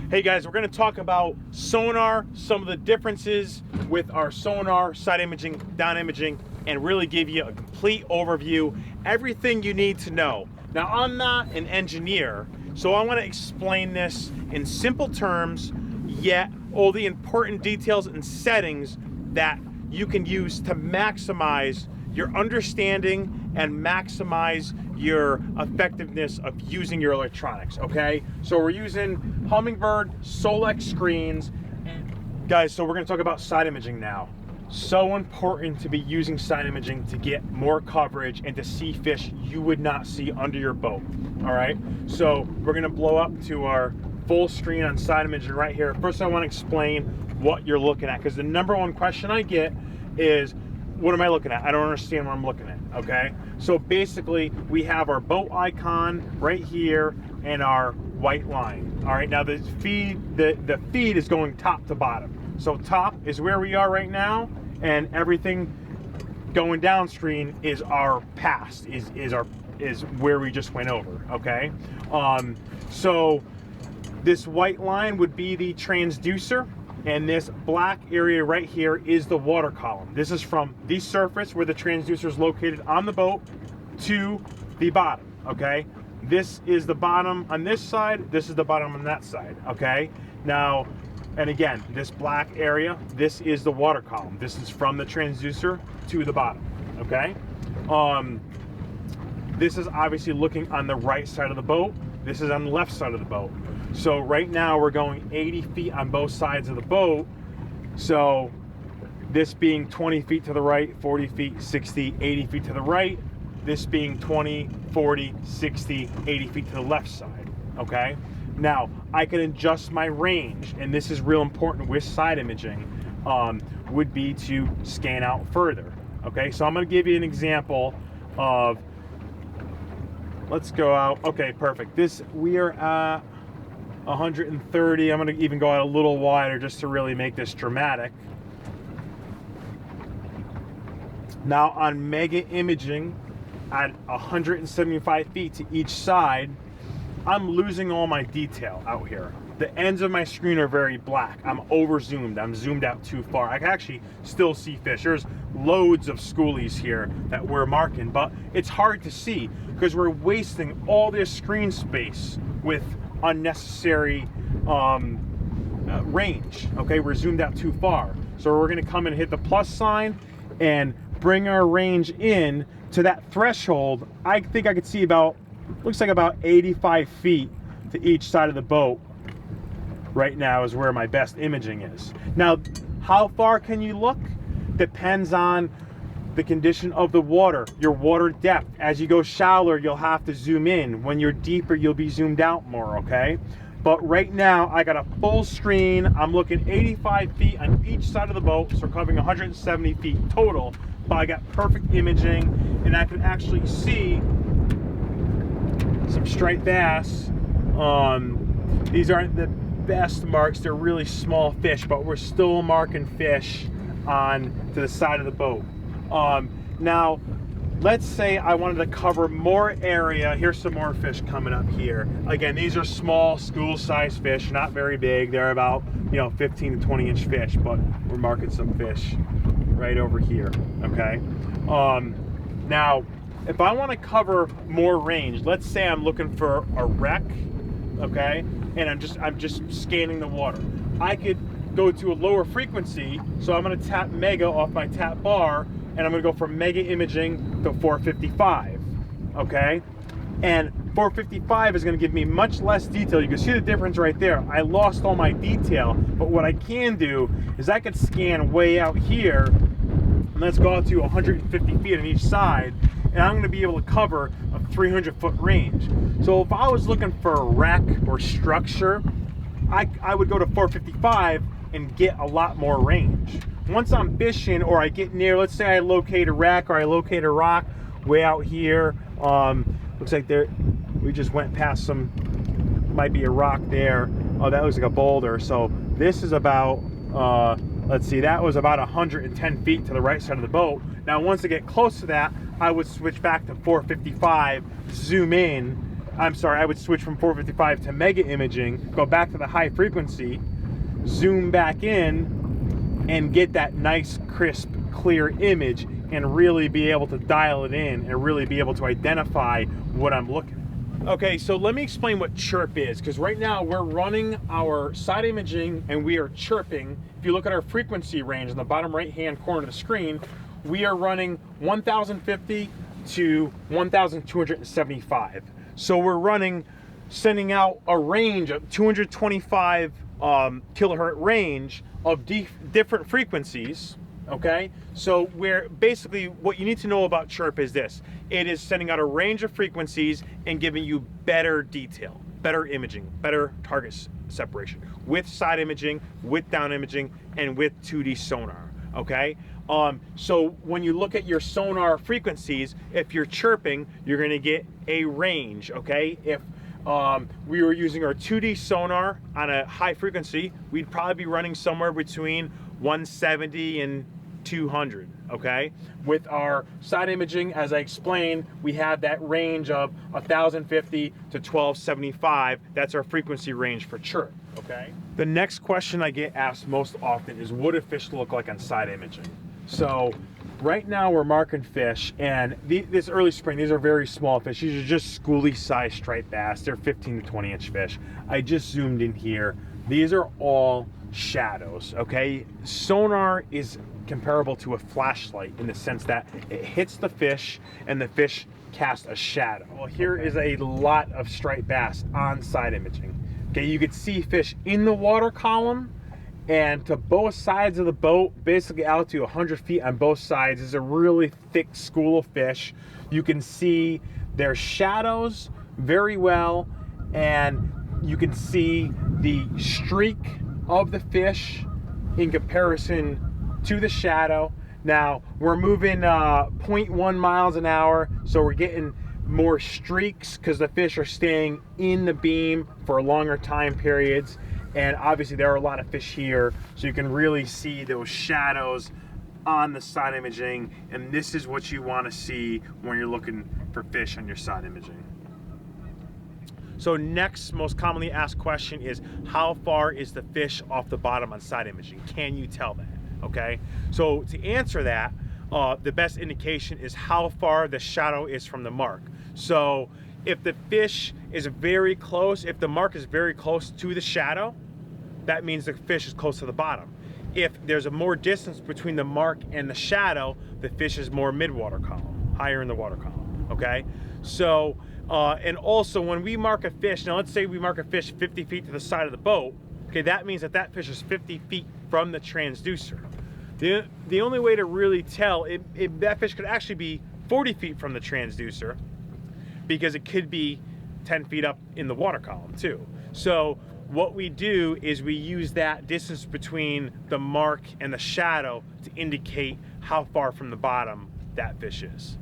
Hey guys, we're going to talk about sonar, some of the differences with our sonar, side imaging, down imaging, and really give you a complete overview, everything you need to know. Now, I'm not an engineer, so I want to explain this in simple terms, yet all the important details and settings that you can use to maximize your understanding and maximize your effectiveness of using your electronics, okay? So we're using Humminbird Solex screens. Guys, so we're gonna talk about side imaging now. So important to be using side imaging to get more coverage and to see fish you would not see under your boat, all right? So we're gonna blow up to our full screen on side imaging right here. First, I wanna explain what you're looking at, because the number one question I get is, what am I looking at? I don't understand what I'm looking at, okay? So basically, we have our boat icon right here and our white line. All right, now the feed is going top to bottom. So top is where we are right now, and everything going downstream is our past, is where we just went over, okay? So this white line would be the transducer, and this black area right here is the water column. This is from the surface where the transducer is located on the boat to the bottom, okay? This is the bottom on this side, this is the bottom on that side, okay? Now, and again, this black area, this is the water column. This is from the transducer to the bottom, okay? This is obviously looking on the right side of the boat. This is on the left side of the boat. So right now we're going 80 feet on both sides of the boat. So this being 20 feet to the right, 40 feet, 60, 80 feet to the right. This being 20, 40, 60, 80 feet to the left side, okay? Now, I can adjust my range, and this is real important with side imaging, would be to scan out further, okay? So I'm gonna give you an example of, let's go out, okay, perfect. We are at 130, I'm gonna even go out a little wider just to really make this dramatic. Now on mega imaging at 175 feet to each side, I'm losing all my detail out here. The ends of my screen are very black. I'm over zoomed, I'm zoomed out too far. I can actually still see fish. There's loads of schoolies here that we're marking, but it's hard to see because we're wasting all this screen space with unnecessary range, okay? We're zoomed out too far. So we're gonna come and hit the plus sign and bring our range in to that threshold. I think I could see looks like about 85 feet to each side of the boat. Right now is where my best imaging is. Now, how far can you look? Depends on the condition of the water, your water depth. As you go shallower, you'll have to zoom in. When you're deeper, you'll be zoomed out more, okay? But right now, I got a full screen. I'm looking 85 feet on each side of the boat, so covering 170 feet total. But I got perfect imaging, and I can actually see some striped bass. These aren't the best marks, they're really small fish, but we're still marking fish on to the side of the boat. Now, let's say I wanted to cover more area. Here's some more fish coming up here. Again, these are small school-sized fish, not very big. They're about 15 to 20 inch fish, but we're marking some fish right over here, okay? Now, if I want to cover more range, let's say I'm looking for a wreck, okay, and I'm just scanning the water. I could go to a lower frequency, so I'm going to tap mega off my tap bar, and I'm going to go from mega imaging to 455, okay? And 455 is going to give me much less detail. You can see the difference right there. I lost all my detail, but what I can do is I could scan way out here, and let's go out to 150 feet on each side, and I'm going to be able to cover a 300-foot range. So if I was looking for a wreck or structure, I would go to 455 and get a lot more range. Once I'm fishing or I get near, let's say I locate a wreck or I locate a rock way out here, looks like we just went past some, might be a rock there. Oh, that looks like a boulder. So this is about, let's see, that was about 110 feet to the right side of the boat. Now, once I get close to that, I would switch back to 455, zoom in, I'm sorry, I would switch from 455 to mega imaging, go back to the high frequency, zoom back in, and get that nice, crisp, clear image, and really be able to dial it in and really be able to identify what I'm looking at. Okay, so let me explain what chirp is, because right now we're running our side imaging and we are chirping. If you look at our frequency range in the bottom right-hand corner of the screen, we are running 1050 to 1275. So we're running, sending out a range of 225 kilohertz range of different frequencies. Okay, so we're basically, what you need to know about chirp is this: it is sending out a range of frequencies and giving you better detail, better imaging, better target separation with side imaging, with down imaging, and with 2D sonar. Okay, so when you look at your sonar frequencies, if you're chirping, you're going to get a range. Okay, if we were using our 2D sonar on a high frequency, we'd probably be running somewhere between 170 and 200. Okay, with our side imaging, as I explained, we have that range of 1050 to 1275. That's our frequency range for chirp. Okay, the next question I get asked most often is, what do fish look like on side imaging? So right now we're marking fish, and this early spring, these are very small fish. These are just schoolie size striped bass. They're 15 to 20 inch fish. I just zoomed in here. These are all shadows. Okay, sonar is comparable to a flashlight in the sense that it hits the fish and the fish casts a shadow. Well, here is a lot of striped bass on side imaging. Okay, you could see fish in the water column and to both sides of the boat, basically out to 100 feet on both sides, is a really thick school of fish. You can see their shadows very well, and you can see the streak of the fish in comparison to the shadow. Now we're moving 0.1 miles an hour, so we're getting more streaks because the fish are staying in the beam for longer time periods. And obviously there are a lot of fish here, so you can really see those shadows on the side imaging, and this is what you want to see when you're looking for fish on your side imaging. So next most commonly asked question is, how far is the fish off the bottom on side imaging? Can you tell that? Okay, so to answer that, the best indication is how far the shadow is from the mark. So if the fish is very close, if the mark is very close to the shadow, that means the fish is close to the bottom. If there's a more distance between the mark and the shadow, the fish is more mid-water column, higher in the water column. Okay, so and also when we mark a fish, now let's say we mark a fish 50 feet to the side of the boat. Okay, that means that that fish is 50 feet from the transducer. The only way to really tell if that fish could actually be 40 feet from the transducer, because it could be 10 feet up in the water column too. So what we do is we use that distance between the mark and the shadow to indicate how far from the bottom that fish is.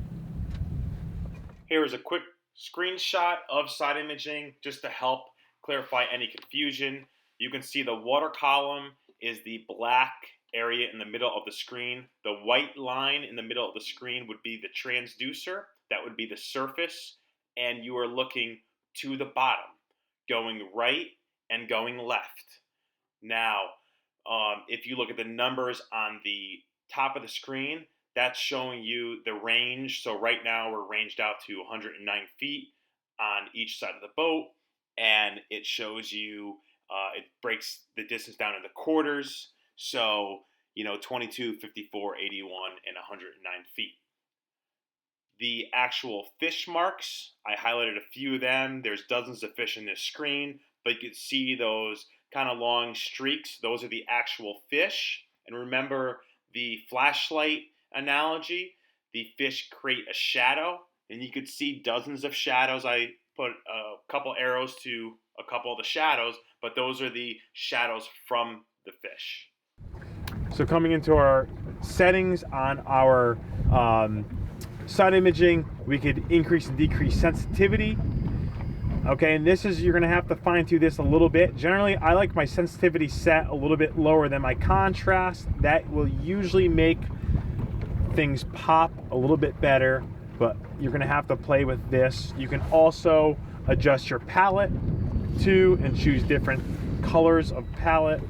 Here is a quick screenshot of side imaging just to help clarify any confusion. You can see the water column is the black area in the middle of the screen. The white line in the middle of the screen would be the transducer. That would be the surface. And you are looking to the bottom, going right and going left. Now, if you look at the numbers on the top of the screen, that's showing you the range. So right now we're ranged out to 109 feet on each side of the boat, and it shows you, it breaks the distance down into quarters. So, 22, 54, 81, and 109 feet. The actual fish marks, I highlighted a few of them. There's dozens of fish in this screen, but you can see those kind of long streaks. Those are the actual fish. And remember the flashlight analogy, the fish create a shadow, and you could see dozens of shadows. I put a couple arrows to a couple of the shadows, but those are the shadows from the fish. So coming into our settings on our side imaging, we could increase and decrease sensitivity. Okay, and this is, you're gonna have to fine tune this a little bit. Generally, I like my sensitivity set a little bit lower than my contrast. That will usually make things pop a little bit better, but you're gonna have to play with this. You can also adjust your palette to and choose different colors of palette.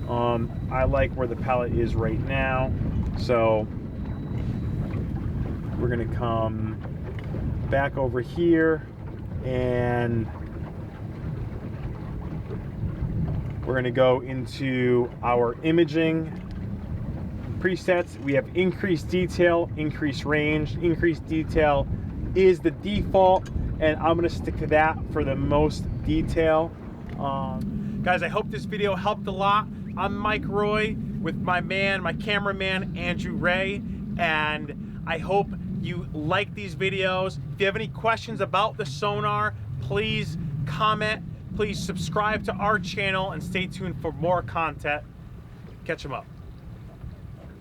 I like where the palette is right now, so we're gonna come back over here and we're gonna go into our imaging presets. We have increased detail, increased range. Increased detail is the default, and I'm gonna stick to that for the most detail. Guys, I hope this video helped a lot. I'm Mike Roy with my cameraman, Andrew Ray, and I hope you like these videos. If you have any questions about the sonar, please comment, please subscribe to our channel, and stay tuned for more content. Catch them up.